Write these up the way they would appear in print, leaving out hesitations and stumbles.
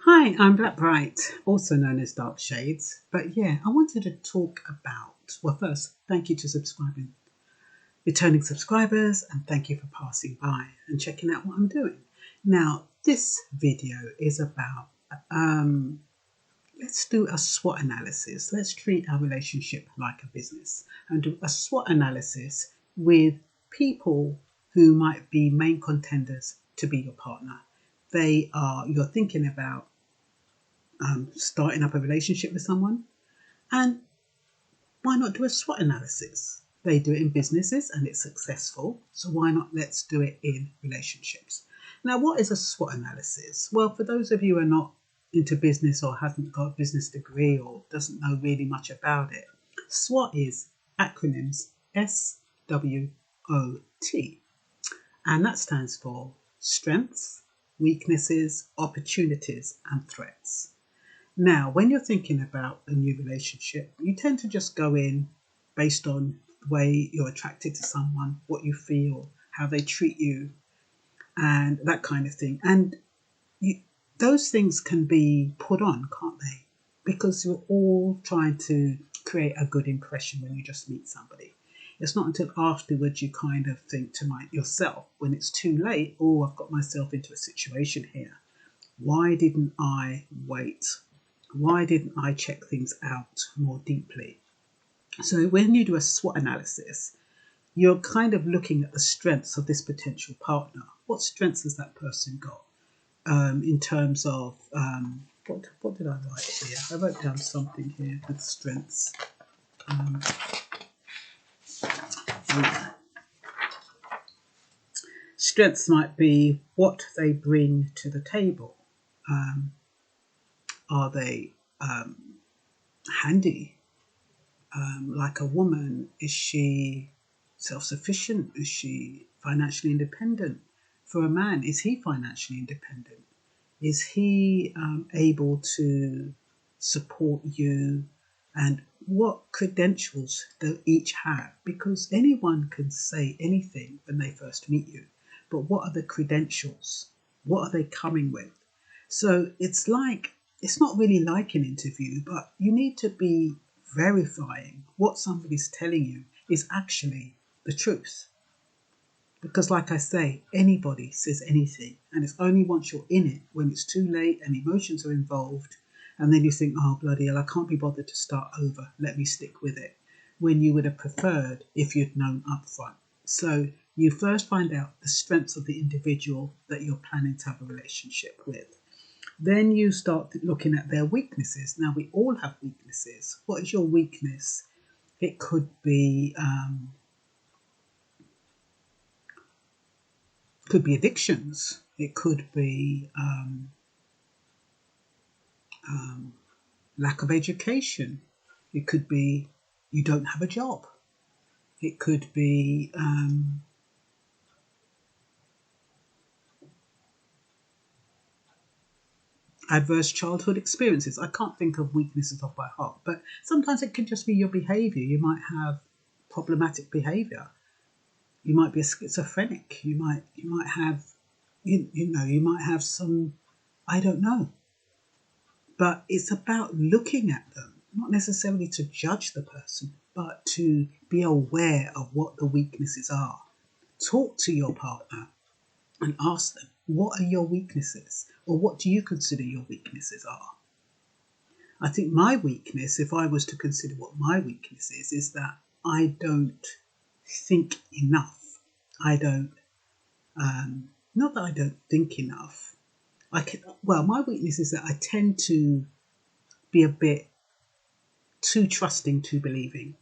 Hi, I'm Black Bright, also known as Dark Shades. But yeah, I wanted to talk about, well, first, thank you to subscribing, returning subscribers, and thank you for passing by and checking out what I'm doing. Now, this video is about, let's do a SWOT analysis. Let's treat our relationship like a business and do a SWOT analysis with people who might be main contenders to be your partner. You're thinking about starting up a relationship with someone, and why not do a SWOT analysis? They do it in businesses and it's successful, so why not let's do it in relationships? Now, what is a SWOT analysis? Well, for those of you who are not into business or hasn't got a business degree or doesn't know really much about it, SWOT is acronyms SWOT, and that stands for strengths, weaknesses, opportunities, and threats. Now, when you're thinking about a new relationship, you tend to just go in based on the way you're attracted to someone, what you feel, how they treat you, and that kind of thing. And those things can be put on, can't they? Because you're all trying to create a good impression when you just meet somebody. It's not until afterwards you kind of think to yourself, when it's too late, oh, I've got myself into a situation here. Why didn't I wait? Why didn't I check things out more deeply? So when you do a SWOT analysis, you're kind of looking at the strengths of this potential partner. What strengths has that person got? In terms of, what did I write here? I wrote down something here with strengths. Strengths might be what they bring to the table. Are they handy? Like a woman, is she self-sufficient? Is she financially independent? For a man, is he financially independent? Is he able to support you? And what credentials do each have? Because anyone can say anything when they first meet you, but what are the credentials? What are they coming with? So it's not really like an interview, but you need to be verifying what somebody's telling you is actually the truth. Because like I say, anybody says anything, and it's only once you're in it, when it's too late and emotions are involved, and then you think, oh bloody hell, I can't be bothered to start over, let me stick with it, when you would have preferred if you'd known up front. So you first find out the strengths of the individual that you're planning to have a relationship with. Then you start looking at their weaknesses. Now, we all have weaknesses. What is your weakness? It could be addictions. It could be lack of education. It could be you don't have a job. It could be adverse childhood experiences. I can't think of weaknesses off by heart, but sometimes it can just be your behavior. You might have problematic behavior. You might be a schizophrenic. You might have you might have some, I don't know. But it's about looking at them, not necessarily to judge the person, but to be aware of what the weaknesses are. Talk to your partner and ask them, what are your weaknesses? Or what do you consider your weaknesses are? I think my weakness, if I was to consider what my weakness is that I don't think enough. I don't, not that I don't think enough. My weakness is that I tend to be a bit too trusting, too believing.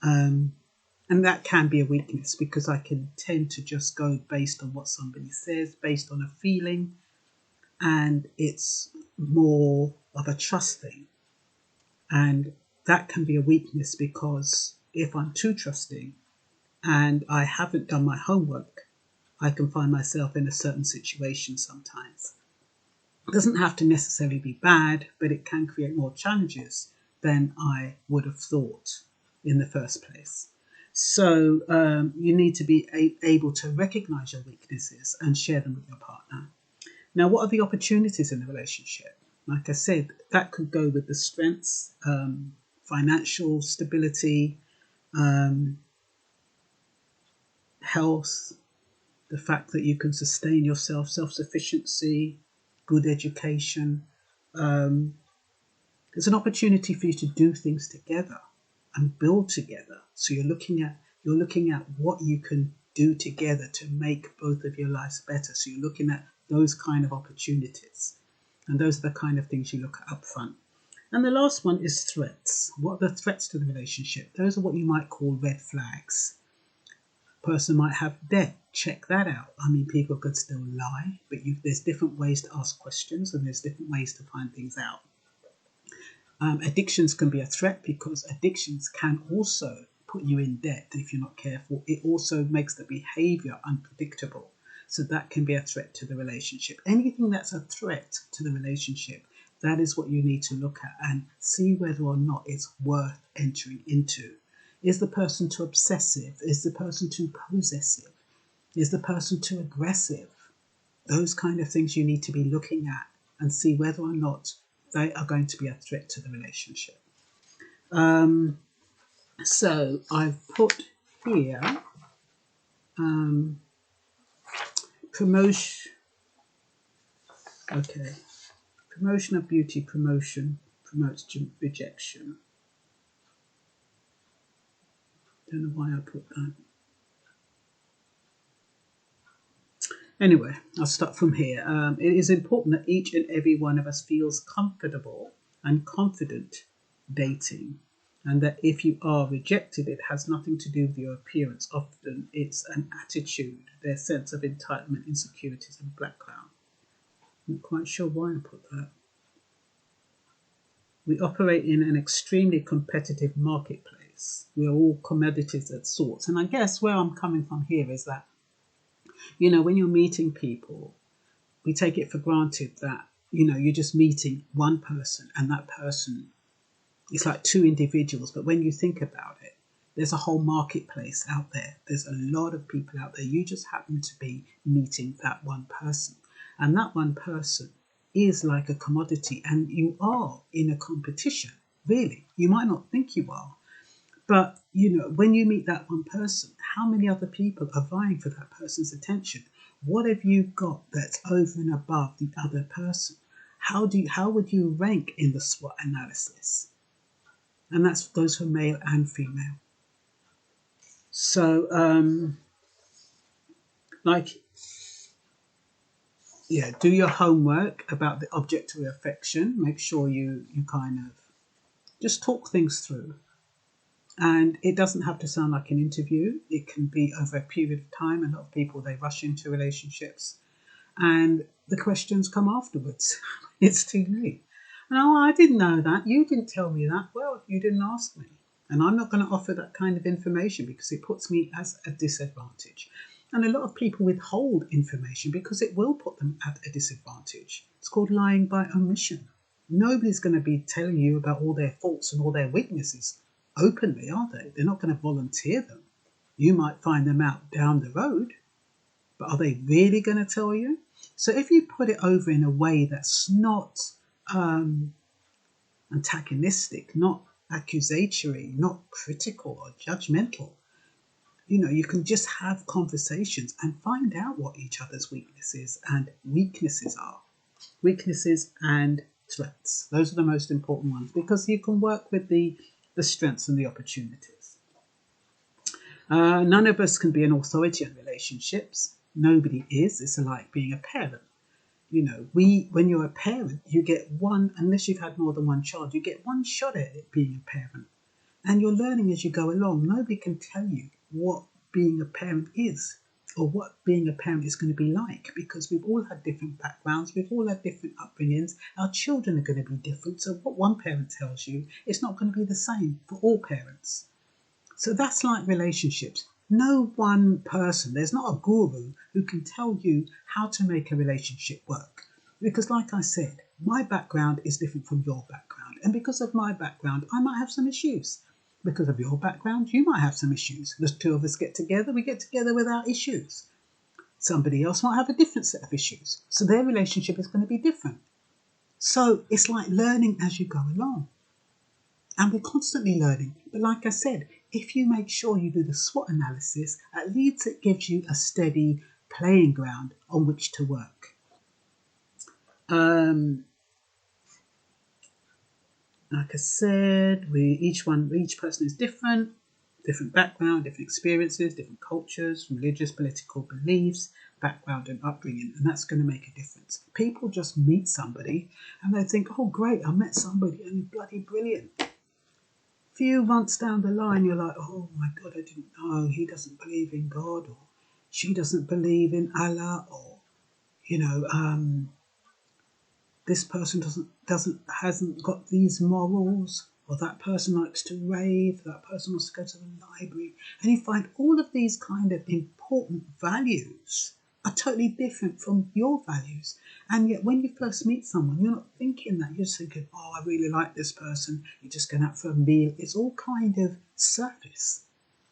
And that can be a weakness because I can tend to just go based on what somebody says, based on a feeling, and it's more of a trust thing. And that can be a weakness because if I'm too trusting and I haven't done my homework, I can find myself in a certain situation sometimes. It doesn't have to necessarily be bad, but it can create more challenges than I would have thought in the first place. So you need to be able to recognize your weaknesses and share them with your partner. Now, what are the opportunities in the relationship? Like I said, that could go with the strengths, financial stability, health, the fact that you can sustain yourself, self-sufficiency, good education. There's an opportunity for you to do things together and build together. So you're looking at what you can do together to make both of your lives better. So you're looking at those kind of opportunities. And those are the kind of things you look at up front. And the last one is threats. What are the threats to the relationship? Those are what you might call red flags. Person might have debt. Check that out. I mean, people could still lie, but there's different ways to ask questions and there's different ways to find things out. Addictions can be a threat because addictions can also put you in debt if you're not careful. It also makes the behavior unpredictable. So that can be a threat to the relationship. Anything that's a threat to the relationship, that is what you need to look at and see whether or not it's worth entering into. Is the person too obsessive? Is the person too possessive? Is the person too aggressive? Those kind of things you need to be looking at and see whether or not they are going to be a threat to the relationship. So I've put here promotion. Okay, promotion of beauty promotes rejection. Don't know why I put that. Anyway, I'll start from here. It is important that each and every one of us feels comfortable and confident dating, and that if you are rejected, it has nothing to do with your appearance. Often it's an attitude, their sense of entitlement, insecurities, and background. I'm not quite sure why I put that. We operate in an extremely competitive marketplace. We are all commodities at sorts. And I guess where I'm coming from here is that, you know, when you're meeting people, we take it for granted that, you know, you're just meeting one person and that person is like two individuals. But when you think about it, there's a whole marketplace out there. There's a lot of people out there. You just happen to be meeting that one person. And that one person is like a commodity, and you are in a competition, really. You might not think you are, but you know, when you meet that one person, how many other people are vying for that person's attention? What have you got that's over and above the other person? How would you rank in the SWOT analysis? And that goes for male and female. So, do your homework about the object of your affection. Make sure you kind of just talk things through. And it doesn't have to sound like an interview. It can be over a period of time. A lot of people, they rush into relationships and the questions come afterwards. It's too late. No, I didn't know that. You didn't tell me that. Well, you didn't ask me. And I'm not going to offer that kind of information because it puts me as a disadvantage. And a lot of people withhold information because it will put them at a disadvantage. It's called lying by omission. Nobody's going to be telling you about all their faults and all their weaknesses openly, are they? They're not going to volunteer them. You might find them out down the road, but are they really going to tell you? So if you put it over in a way that's not antagonistic, not accusatory, not critical or judgmental, you know, you can just have conversations and find out what each other's weaknesses and weaknesses are. Weaknesses and threats. Those are the most important ones because you can work with the strengths and the opportunities. None of us can be an authority on relationships. Nobody is. It's like being a parent. You know, when you're a parent, you get one, unless you've had more than one child, you get one shot at it being a parent. And you're learning as you go along. Nobody can tell you what being a parent is or what being a parent is going to be like because we've all had different backgrounds. We've all had different upbringings. Our children are going to be different. So what one parent tells you, it's not going to be the same for all parents. So that's like relationships. No one person, there's not a guru who can tell you how to make a relationship work. Because like I said, my background is different from your background. And because of my background, I might have some issues. Because of your background, you might have some issues. The two of us get together, we get together with our issues. Somebody else might have a different set of issues. So their relationship is going to be different. So it's like learning as you go along. And we're constantly learning. But like I said, if you make sure you do the SWOT analysis, at least it gives you a steady playing ground on which to work. Like I said, each person is different background, different experiences, different cultures, religious, political beliefs, background and upbringing, and that's going to make a difference. People just meet somebody and they think, oh great, I met somebody and he's bloody brilliant. Few months down the line, you're like, oh my God, I didn't know he doesn't believe in God, or she doesn't believe in Allah, or this person hasn't got these morals, or that person likes to rave, that person wants to go to the library, and you find all of these kind of important values are totally different from your values. And yet when you first meet someone, you're not thinking that. You're just thinking, oh, I really like this person. You're just going out for a meal. It's all kind of surface.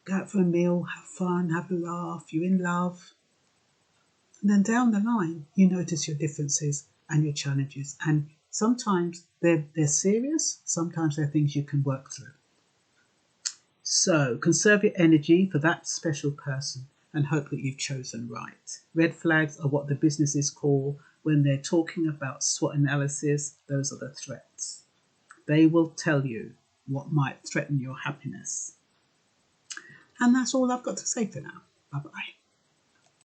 Go out for a meal, have fun, have a laugh, you're in love. And then down the line, you notice your differences and your challenges. And sometimes they're serious. Sometimes they're things you can work through. So conserve your energy for that special person and hope that you've chosen right. Red flags are what the businesses call when they're talking about SWOT analysis. Those are the threats. They will tell you what might threaten your happiness. And that's all I've got to say for now. Bye-bye.